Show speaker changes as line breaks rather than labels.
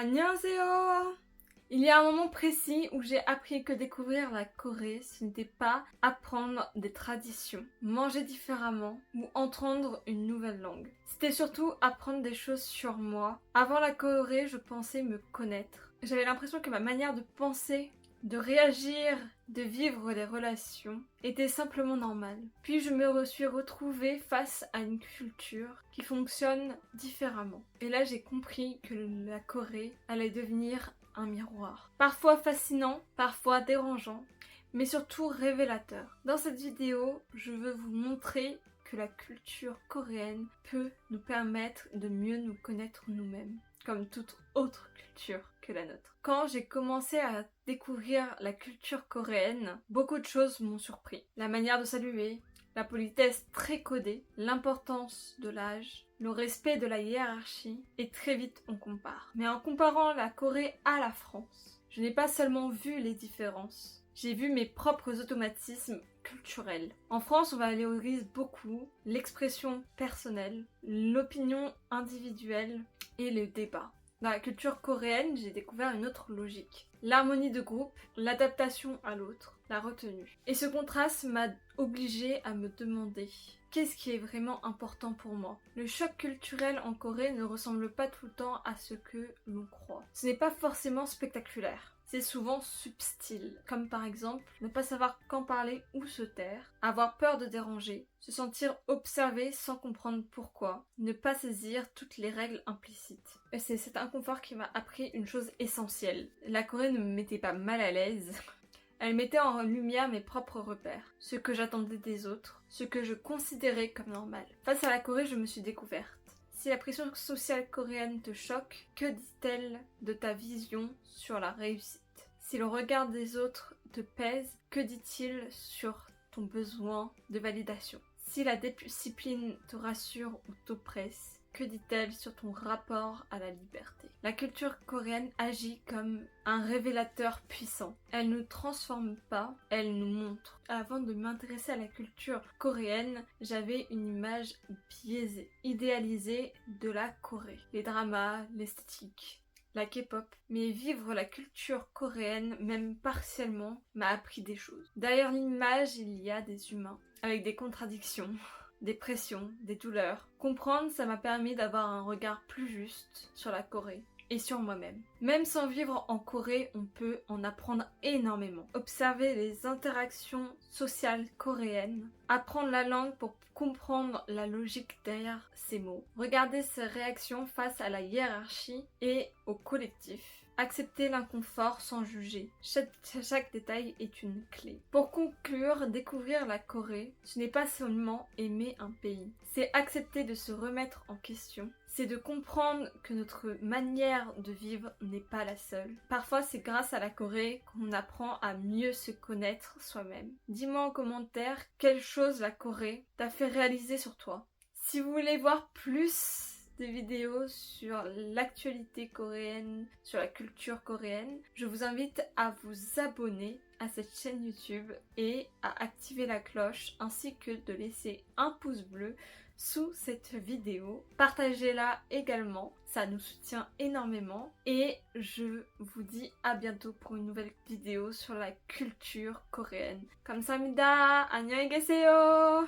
안녕하세요. Il y a un moment précis où j'ai appris que découvrir la Corée, ce n'était pas apprendre des traditions, manger différemment ou entendre une nouvelle langue. C'était surtout apprendre des choses sur moi. Avant la Corée, je pensais me connaître. J'avais l'impression que ma manière de penser, de réagir, de vivre les relations était simplement normale. Puis je me suis retrouvée face à une culture qui fonctionne différemment. Et là j'ai compris que la Corée allait devenir un miroir. Parfois fascinant, parfois dérangeant, mais surtout révélateur. Dans cette vidéo, je veux vous montrer que la culture coréenne peut nous permettre de mieux nous connaître nous-mêmes, comme toute autre culture que la nôtre. Quand j'ai commencé à découvrir la culture coréenne, beaucoup de choses m'ont surpris. La manière de saluer, la politesse très codée, l'importance de l'âge, le respect de la hiérarchie, et très vite on compare. Mais en comparant la Corée à la France, je n'ai pas seulement vu les différences, j'ai vu mes propres automatismes culturels. En France, on valorise beaucoup l'expression personnelle, l'opinion individuelle et le débat. Dans la culture coréenne, j'ai découvert une autre logique. L'harmonie de groupe, l'adaptation à l'autre, la retenue. Et ce contraste m'a obligée à me demander qu'est-ce qui est vraiment important pour moi. Le choc culturel en Corée ne ressemble pas tout le temps à ce que l'on croit. Ce n'est pas forcément spectaculaire. C'est souvent subtil, comme par exemple ne pas savoir quand parler ou se taire, avoir peur de déranger, se sentir observé sans comprendre pourquoi, ne pas saisir toutes les règles implicites. Et c'est cet inconfort qui m'a appris une chose essentielle. La Corée ne me mettait pas mal à l'aise. Elle mettait en lumière mes propres repères, ce que j'attendais des autres, ce que je considérais comme normal. Face à la Corée, je me suis découverte. Si la pression sociale coréenne te choque, que dit-elle de ta vision sur la réussite? Si le regard des autres te pèse, que dit-il sur ton besoin de validation? Si la discipline te rassure ou t'oppresse, que dit-elle sur ton rapport à la liberté? La culture coréenne agit comme un révélateur puissant. Elle ne nous transforme pas, elle nous montre. Avant de m'intéresser à la culture coréenne, j'avais une image biaisée, idéalisée de la Corée. Les dramas, l'esthétique, la K-pop. Mais vivre la culture coréenne, même partiellement, m'a appris des choses. Derrière l'image, il y a des humains, avec des contradictions, des pressions, des douleurs. Comprendre, ça m'a permis d'avoir un regard plus juste sur la Corée et sur moi-même. Même sans vivre en Corée, on peut en apprendre énormément. Observer les interactions sociales coréennes, apprendre la langue pour comprendre la logique derrière ces mots, regarder ses réactions face à la hiérarchie et au collectif, accepter l'inconfort sans juger. Chaque détail est une clé. Pour conclure, découvrir la Corée, ce n'est pas seulement aimer un pays, c'est accepter de se remettre en question, c'est de comprendre que notre manière de vivre n'est pas la seule. Parfois, c'est grâce à la Corée qu'on apprend à mieux se connaître soi-même. Dis-moi en commentaire quelle chose la Corée t'a fait réaliser sur toi. Si vous voulez voir plus de vidéos sur l'actualité coréenne, sur la culture coréenne, je vous invite à vous abonner à cette chaîne YouTube et à activer la cloche ainsi que de laisser un pouce bleu sous cette vidéo. Partagez-la également, ça nous soutient énormément et je vous dis à bientôt pour une nouvelle vidéo sur la culture coréenne. 감사합니다. 안녕히 계세요.